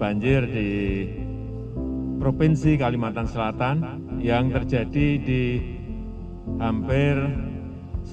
banjir di Provinsi Kalimantan Selatan yang terjadi di hampir 10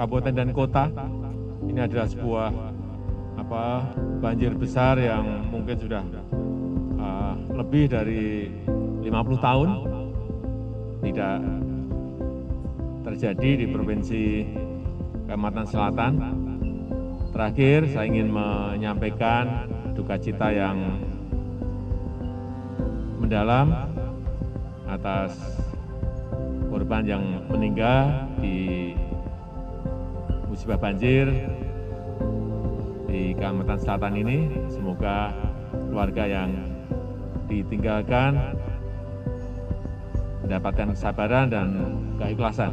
kabupaten dan kota. Ini adalah sebuah banjir besar yang mungkin sudah lebih dari 50 tahun tidak terjadi di Provinsi Kalimantan Selatan. Terakhir, saya ingin menyampaikan duka cita yang mendalam atas korban yang meninggal di musibah banjir di Kalimantan Selatan ini. Semoga keluarga yang ditinggalkan mendapatkan kesabaran dan keikhlasan.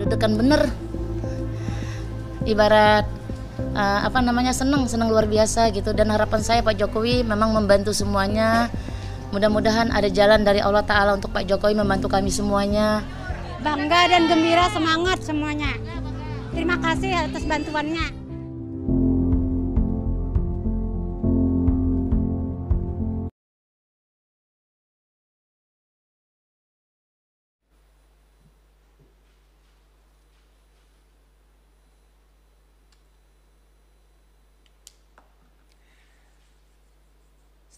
Deg-degan bener, ibarat senang luar biasa gitu. Dan harapan saya Pak Jokowi memang membantu semuanya. Mudah-mudahan ada jalan dari Allah Ta'ala untuk Pak Jokowi membantu kami semuanya. Bangga dan gembira, semangat semuanya. Terima kasih atas bantuannya.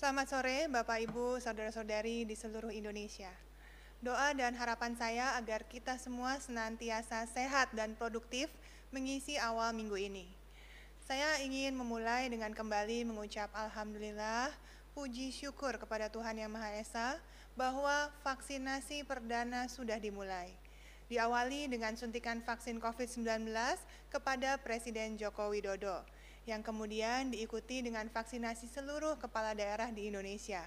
Selamat sore Bapak Ibu, Saudara-saudari di seluruh Indonesia. Doa dan harapan saya agar kita semua senantiasa sehat dan produktif mengisi awal minggu ini. Saya ingin memulai dengan kembali mengucap Alhamdulillah, puji syukur kepada Tuhan Yang Maha Esa bahwa vaksinasi perdana sudah dimulai. Diawali dengan suntikan vaksin COVID-19 kepada Presiden Joko Widodo, yang kemudian diikuti dengan vaksinasi seluruh kepala daerah di Indonesia.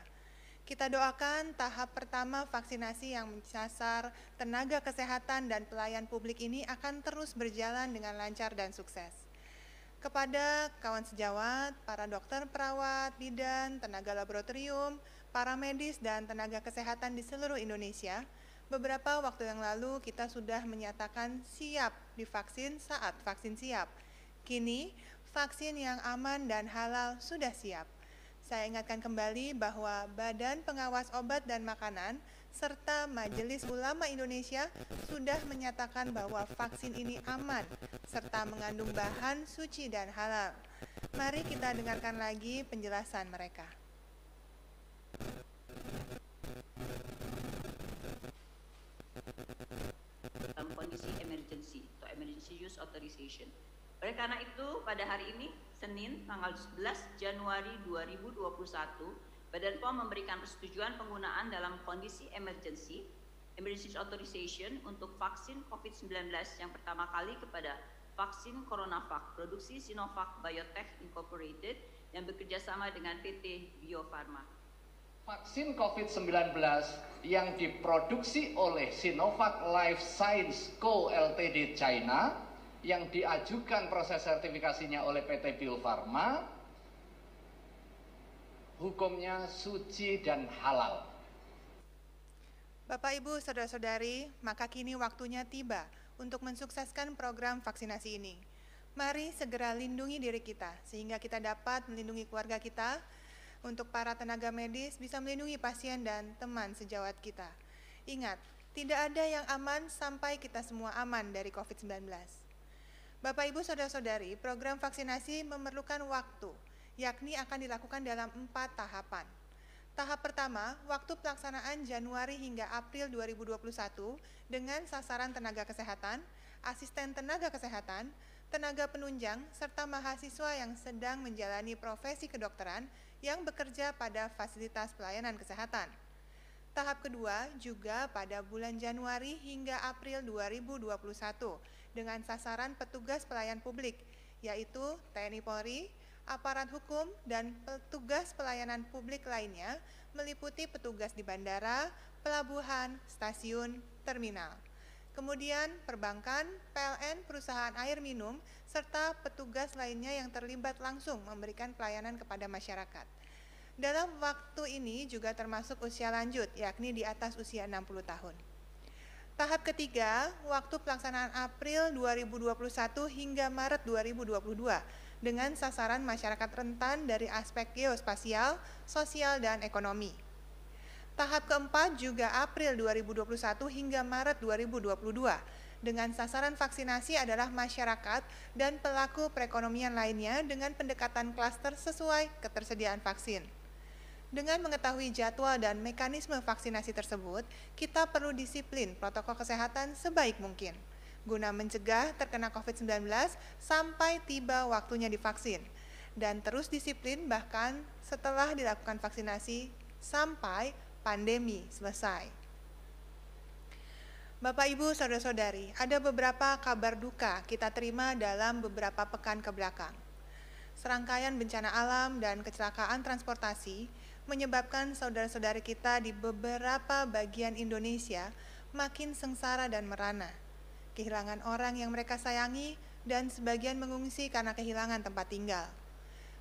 Kita doakan tahap pertama vaksinasi yang menyasar tenaga kesehatan dan pelayan publik ini akan terus berjalan dengan lancar dan sukses. Kepada kawan sejawat, para dokter, perawat, bidan, tenaga laboratorium, para medis, dan tenaga kesehatan di seluruh Indonesia, beberapa waktu yang lalu kita sudah menyatakan siap divaksin saat vaksin siap. Kini, vaksin yang aman dan halal sudah siap. Saya ingatkan kembali bahwa Badan Pengawas Obat dan Makanan serta Majelis Ulama Indonesia sudah menyatakan bahwa vaksin ini aman serta mengandung bahan suci dan halal. Mari kita dengarkan lagi penjelasan mereka. Dalam kondisi emergency atau emergency use authorization. Oleh karena itu, pada hari ini, Senin, tanggal 11 Januari 2021, Badan POM memberikan persetujuan penggunaan dalam kondisi emergency authorization untuk vaksin COVID-19 yang pertama kali kepada vaksin CoronaVac, produksi Sinovac Biotech Incorporated yang bekerjasama dengan PT Bio Farma. Vaksin COVID-19 yang diproduksi oleh Sinovac Life Science Co. Ltd. China, yang diajukan proses sertifikasinya oleh PT Bio Farma, hukumnya suci dan halal. Bapak Ibu, Saudara-saudari, maka kini waktunya tiba untuk mensukseskan program vaksinasi ini. Mari segera lindungi diri kita, sehingga kita dapat melindungi keluarga kita. Untuk para tenaga medis bisa melindungi pasien dan teman sejawat kita. Ingat, tidak ada yang aman sampai kita semua aman dari COVID-19. Bapak Ibu Saudara-saudari, program vaksinasi memerlukan waktu, yakni akan dilakukan dalam 4 tahapan. Tahap pertama, waktu pelaksanaan Januari hingga April 2021 dengan sasaran tenaga kesehatan, asisten tenaga kesehatan, tenaga penunjang, serta mahasiswa yang sedang menjalani profesi kedokteran yang bekerja pada fasilitas pelayanan kesehatan. Tahap kedua juga pada bulan Januari hingga April 2021 dengan sasaran petugas pelayan publik, yaitu TNI Polri, aparat hukum, dan petugas pelayanan publik lainnya, meliputi petugas di bandara, pelabuhan, stasiun, terminal. Kemudian perbankan, PLN, perusahaan air minum, serta petugas lainnya yang terlibat langsung memberikan pelayanan kepada masyarakat. Dalam waktu ini juga termasuk usia lanjut, yakni di atas usia 60 tahun. Tahap ketiga, waktu pelaksanaan April 2021 hingga Maret 2022 dengan sasaran masyarakat rentan dari aspek geospasial, sosial, dan ekonomi. Tahap keempat juga April 2021 hingga Maret 2022 dengan sasaran vaksinasi adalah masyarakat dan pelaku perekonomian lainnya dengan pendekatan klaster sesuai ketersediaan vaksin. Dengan mengetahui jadwal dan mekanisme vaksinasi tersebut, kita perlu disiplin protokol kesehatan sebaik mungkin, guna mencegah terkena COVID-19 sampai tiba waktunya divaksin, dan terus disiplin bahkan setelah dilakukan vaksinasi sampai pandemi selesai. Bapak, Ibu, Saudara-saudari, ada beberapa kabar duka kita terima dalam beberapa pekan ke belakang. Serangkaian bencana alam dan kecelakaan transportasi menyebabkan saudara-saudari kita di beberapa bagian Indonesia makin sengsara dan merana, kehilangan orang yang mereka sayangi, dan sebagian mengungsi karena kehilangan tempat tinggal.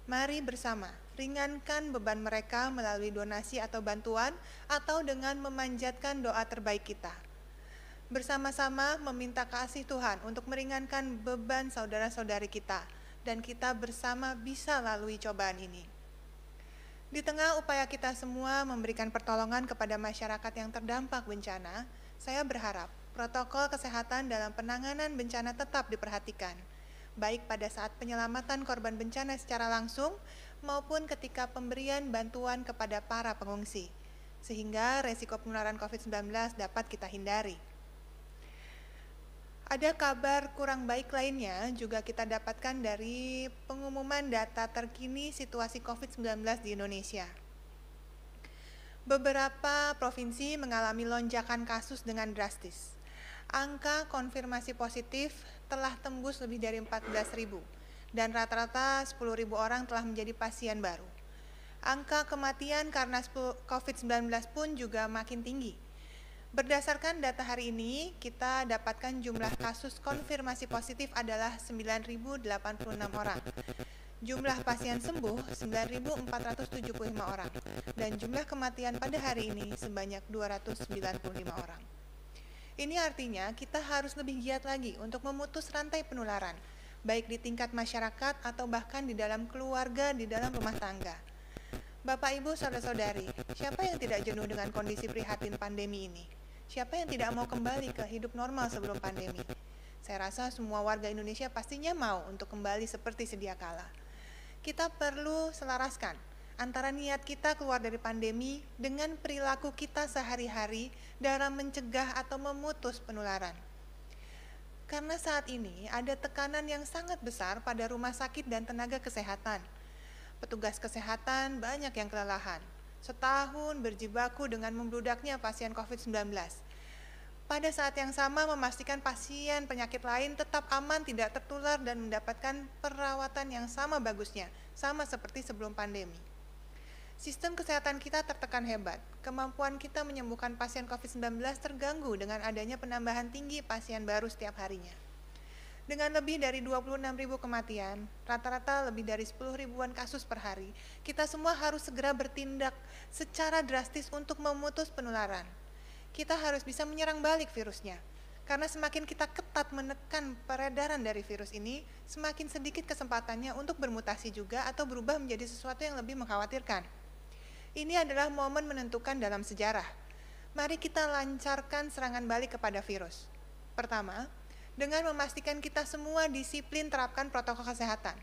Mari bersama ringankan beban mereka melalui donasi atau bantuan atau dengan memanjatkan doa terbaik kita. Bersama-sama meminta kasih Tuhan untuk meringankan beban saudara-saudari kita, dan kita bersama bisa lalui cobaan ini. Di tengah upaya kita semua memberikan pertolongan kepada masyarakat yang terdampak bencana, saya berharap protokol kesehatan dalam penanganan bencana tetap diperhatikan, baik pada saat penyelamatan korban bencana secara langsung maupun ketika pemberian bantuan kepada para pengungsi, sehingga resiko penularan COVID-19 dapat kita hindari. Ada kabar kurang baik lainnya juga kita dapatkan dari pengumuman data terkini situasi COVID-19 di Indonesia. Beberapa provinsi mengalami lonjakan kasus dengan drastis. Angka konfirmasi positif telah tembus lebih dari 14.000 dan rata-rata 10.000 orang telah menjadi pasien baru. Angka kematian karena COVID-19 pun juga makin tinggi. Berdasarkan data hari ini, kita dapatkan jumlah kasus konfirmasi positif adalah 9.086 orang. Jumlah pasien sembuh 9.475 orang. Dan jumlah kematian pada hari ini sebanyak 295 orang. Ini artinya kita harus lebih giat lagi untuk memutus rantai penularan, baik di tingkat masyarakat atau bahkan di dalam keluarga, di dalam rumah tangga. Bapak, Ibu, Saudara-saudari, siapa yang tidak jenuh dengan kondisi prihatin pandemi ini? Siapa yang tidak mau kembali ke hidup normal sebelum pandemi? Saya rasa semua warga Indonesia pastinya mau untuk kembali seperti sedia kala. Kita perlu selaraskan antara niat kita keluar dari pandemi dengan perilaku kita sehari-hari dalam mencegah atau memutus penularan. Karena saat ini ada tekanan yang sangat besar pada rumah sakit dan tenaga kesehatan. Petugas kesehatan banyak yang kelelahan. Setahun berjibaku dengan membludaknya pasien COVID-19. Pada saat yang sama memastikan pasien penyakit lain tetap aman, tidak tertular, dan mendapatkan perawatan yang sama bagusnya, sama seperti sebelum pandemi. Sistem kesehatan kita tertekan hebat. Kemampuan kita menyembuhkan pasien COVID-19 terganggu dengan adanya penambahan tinggi pasien baru setiap harinya. Dengan lebih dari 26.000 kematian, rata-rata lebih dari 10.000-an kasus per hari, kita semua harus segera bertindak secara drastis untuk memutus penularan. Kita harus bisa menyerang balik virusnya, karena semakin kita ketat menekan peredaran dari virus ini, semakin sedikit kesempatannya untuk bermutasi juga atau berubah menjadi sesuatu yang lebih mengkhawatirkan. Ini adalah momen menentukan dalam sejarah. Mari kita lancarkan serangan balik kepada virus. Pertama, dengan memastikan kita semua disiplin terapkan protokol kesehatan.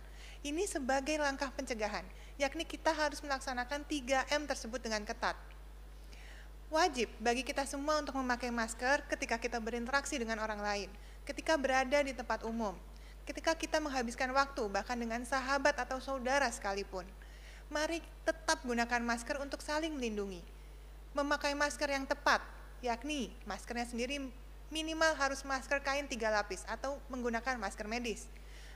Ini sebagai langkah pencegahan, yakni kita harus melaksanakan 3M tersebut dengan ketat. Wajib bagi kita semua untuk memakai masker ketika kita berinteraksi dengan orang lain, ketika berada di tempat umum, ketika kita menghabiskan waktu bahkan dengan sahabat atau saudara sekalipun. Mari tetap gunakan masker untuk saling melindungi. Memakai masker yang tepat, yakni maskernya sendiri minimal harus masker kain 3 lapis atau menggunakan masker medis.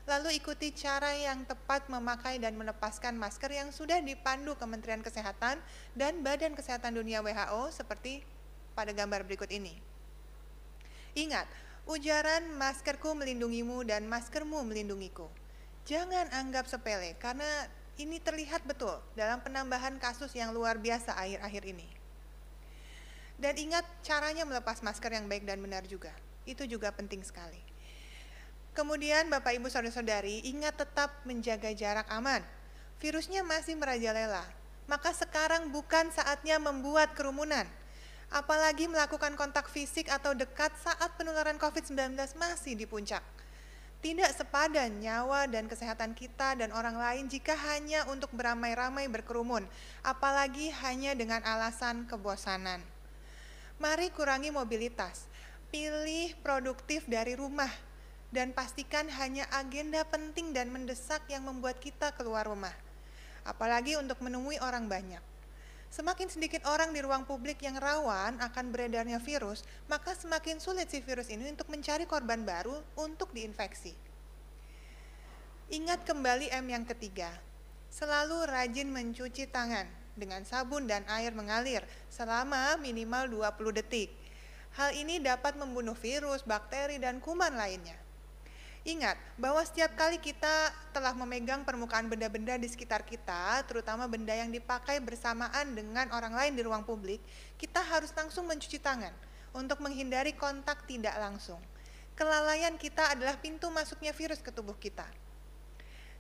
Lalu ikuti cara yang tepat memakai dan melepaskan masker yang sudah dipandu Kementerian Kesehatan dan Badan Kesehatan Dunia WHO seperti pada gambar berikut ini. Ingat, ujaran maskerku melindungimu dan maskermu melindungiku. Jangan anggap sepele karena ini terlihat betul dalam penambahan kasus yang luar biasa akhir-akhir ini. Dan ingat caranya melepas masker yang baik dan benar juga. Itu juga penting sekali. Kemudian Bapak Ibu Saudara-saudari, ingat tetap menjaga jarak aman. Virusnya masih merajalela, maka sekarang bukan saatnya membuat kerumunan. Apalagi melakukan kontak fisik atau dekat saat penularan COVID-19 masih di puncak. Tidak sepadan nyawa dan kesehatan kita dan orang lain jika hanya untuk beramai-ramai berkerumun, apalagi hanya dengan alasan kebosanan. Mari kurangi mobilitas, pilih produktif dari rumah, dan pastikan hanya agenda penting dan mendesak yang membuat kita keluar rumah. Apalagi untuk menemui orang banyak. Semakin sedikit orang di ruang publik yang rawan akan beredarnya virus, maka semakin sulit si virus ini untuk mencari korban baru untuk diinfeksi. Ingat kembali M yang ketiga, selalu rajin mencuci tangan dengan sabun dan air mengalir selama minimal 20 detik. Hal ini dapat membunuh virus, bakteri, dan kuman lainnya. Ingat bahwa setiap kali kita telah memegang permukaan benda-benda di sekitar kita, terutama benda yang dipakai bersamaan dengan orang lain di ruang publik, kita harus langsung mencuci tangan untuk menghindari kontak tidak langsung. Kelalaian kita adalah pintu masuknya virus ke tubuh kita.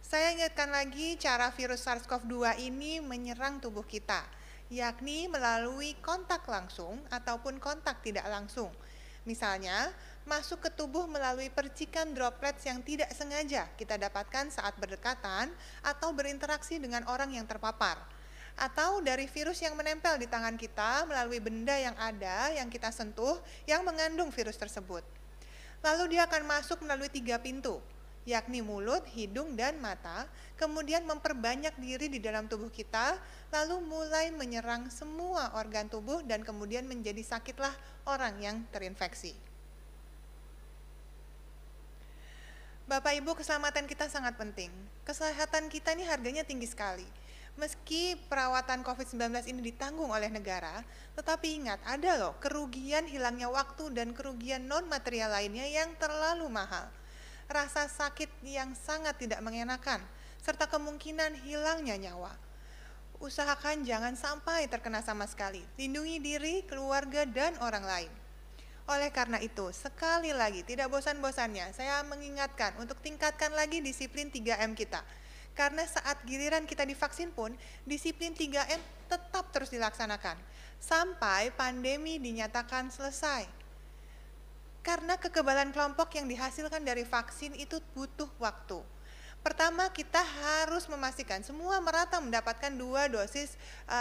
Saya ingatkan lagi cara virus SARS-CoV-2 ini menyerang tubuh kita, yakni melalui kontak langsung ataupun kontak tidak langsung. Misalnya, masuk ke tubuh melalui percikan droplets yang tidak sengaja kita dapatkan saat berdekatan atau berinteraksi dengan orang yang terpapar. Atau dari virus yang menempel di tangan kita melalui benda yang ada yang kita sentuh yang mengandung virus tersebut. Lalu dia akan masuk melalui 3 pintu, yakni mulut, hidung, dan mata, kemudian memperbanyak diri di dalam tubuh kita, lalu mulai menyerang semua organ tubuh dan kemudian menjadi sakitlah orang yang terinfeksi. Bapak Ibu, keselamatan kita sangat penting. Kesehatan kita ini harganya tinggi sekali. Meski perawatan COVID-19 ini ditanggung oleh negara, tetapi ingat ada loh kerugian hilangnya waktu dan kerugian non-material lainnya yang terlalu mahal. Rasa sakit yang sangat tidak mengenakan, serta kemungkinan hilangnya nyawa. Usahakan jangan sampai terkena sama sekali. Lindungi diri, keluarga, dan orang lain. Oleh karena itu, sekali lagi tidak bosan-bosannya saya mengingatkan untuk tingkatkan lagi disiplin 3M kita. Karena saat giliran kita divaksin pun, disiplin 3M tetap terus dilaksanakan sampai pandemi dinyatakan selesai. Karena kekebalan kelompok yang dihasilkan dari vaksin itu butuh waktu. Pertama, kita harus memastikan semua merata mendapatkan 2 dosis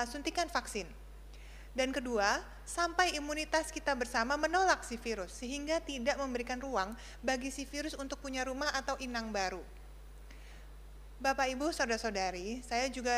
suntikan vaksin. Dan kedua, sampai imunitas kita bersama menolak si virus, sehingga tidak memberikan ruang bagi si virus untuk punya rumah atau inang baru. Bapak, Ibu, Saudara-saudari, saya juga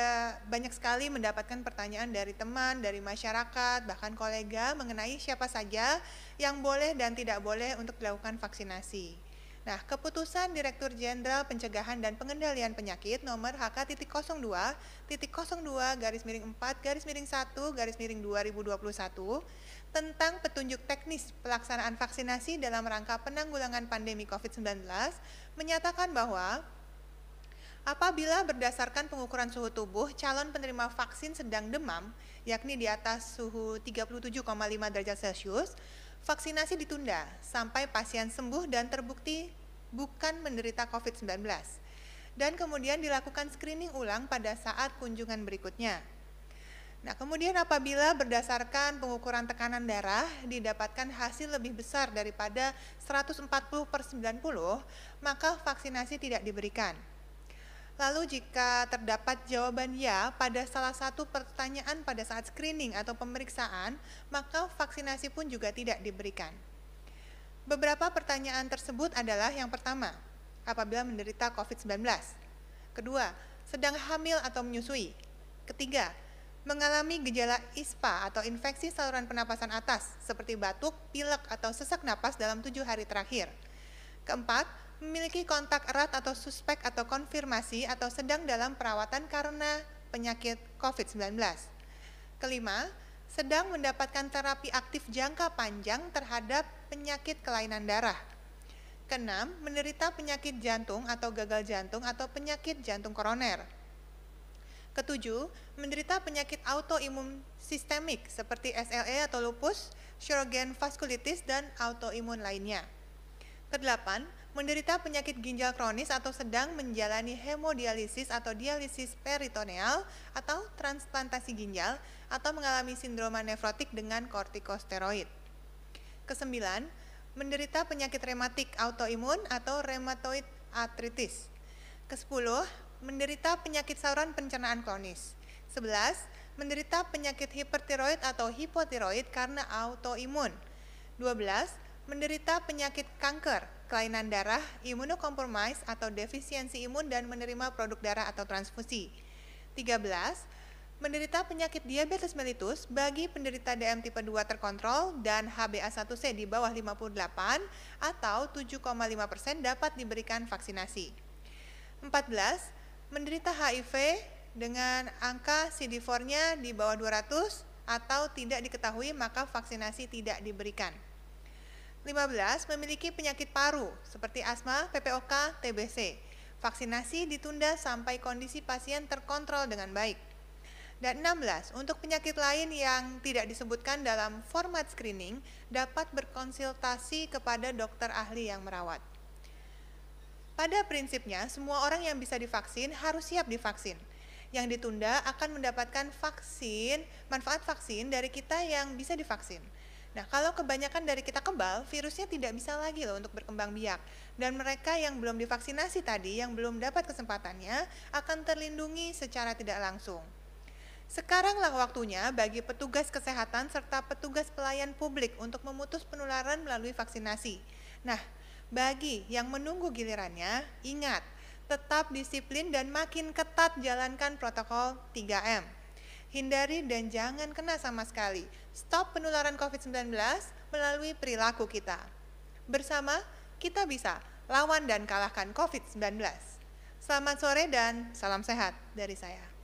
banyak sekali mendapatkan pertanyaan dari teman, dari masyarakat, bahkan kolega mengenai siapa saja yang boleh dan tidak boleh untuk dilakukan vaksinasi. Nah, keputusan Direktur Jenderal Pencegahan dan Pengendalian Penyakit nomor HK-02/4/1/2021 tentang petunjuk teknis pelaksanaan vaksinasi dalam rangka penanggulangan pandemi COVID-19 menyatakan bahwa apabila berdasarkan pengukuran suhu tubuh calon penerima vaksin sedang demam, yakni di atas suhu 37,5 derajat Celcius, vaksinasi ditunda sampai pasien sembuh dan terbukti bukan menderita COVID-19. Dan kemudian dilakukan screening ulang pada saat kunjungan berikutnya. Nah, kemudian apabila berdasarkan pengukuran tekanan darah didapatkan hasil lebih besar daripada 140/90, maka vaksinasi tidak diberikan. Lalu jika terdapat jawaban ya pada salah satu pertanyaan pada saat screening atau pemeriksaan, maka vaksinasi pun juga tidak diberikan. Beberapa pertanyaan tersebut adalah yang pertama, apabila menderita COVID-19. Kedua, sedang hamil atau menyusui. Ketiga, mengalami gejala ISPA atau infeksi saluran pernapasan atas seperti batuk, pilek, atau sesak napas dalam 7 hari terakhir. Keempat, memiliki kontak erat atau suspek atau konfirmasi atau sedang dalam perawatan karena penyakit COVID-19. Kelima, sedang mendapatkan terapi aktif jangka panjang terhadap penyakit kelainan darah. Keenam, menderita penyakit jantung atau gagal jantung atau penyakit jantung koroner. Ketujuh, menderita penyakit autoimun sistemik seperti SLE atau lupus, Sjogren vaskulitis, dan autoimun lainnya. Kedelapan, menderita penyakit ginjal kronis atau sedang menjalani hemodialisis atau dialisis peritoneal atau transplantasi ginjal atau mengalami sindroma nefrotik dengan kortikosteroid. Kesembilan, menderita penyakit rematik autoimun atau rheumatoid arthritis. Kesepuluh, menderita penyakit saluran pencernaan kronis. 11, menderita penyakit hipertiroid atau hipotiroid karena autoimun. 12, menderita penyakit kanker, kelainan darah, imunokompromis atau defisiensi imun dan menerima produk darah atau transfusi. 13, menderita penyakit diabetes mellitus bagi penderita DM tipe 2 terkontrol dan HbA1c di bawah 58 atau 7,5% dapat diberikan vaksinasi. 14, menderita HIV dengan angka CD4-nya di bawah 200 atau tidak diketahui maka vaksinasi tidak diberikan. 15, memiliki penyakit paru seperti asma, PPOK, TBC. Vaksinasi ditunda sampai kondisi pasien terkontrol dengan baik. Dan 16, untuk penyakit lain yang tidak disebutkan dalam format screening dapat berkonsultasi kepada dokter ahli yang merawat. Pada prinsipnya, semua orang yang bisa divaksin harus siap divaksin. Yang ditunda akan mendapatkan manfaat vaksin dari kita yang bisa divaksin. Nah, kalau kebanyakan dari kita kebal, virusnya tidak bisa lagi loh untuk berkembang biak. Dan mereka yang belum divaksinasi tadi, yang belum dapat kesempatannya, akan terlindungi secara tidak langsung. Sekaranglah waktunya bagi petugas kesehatan serta petugas pelayan publik untuk memutus penularan melalui vaksinasi. Nah, bagi yang menunggu gilirannya, ingat, tetap disiplin dan makin ketat jalankan protokol 3M. Hindari dan jangan kena sama sekali. Stop penularan COVID-19 melalui perilaku kita. Bersama, kita bisa lawan dan kalahkan COVID-19. Selamat sore dan salam sehat dari saya.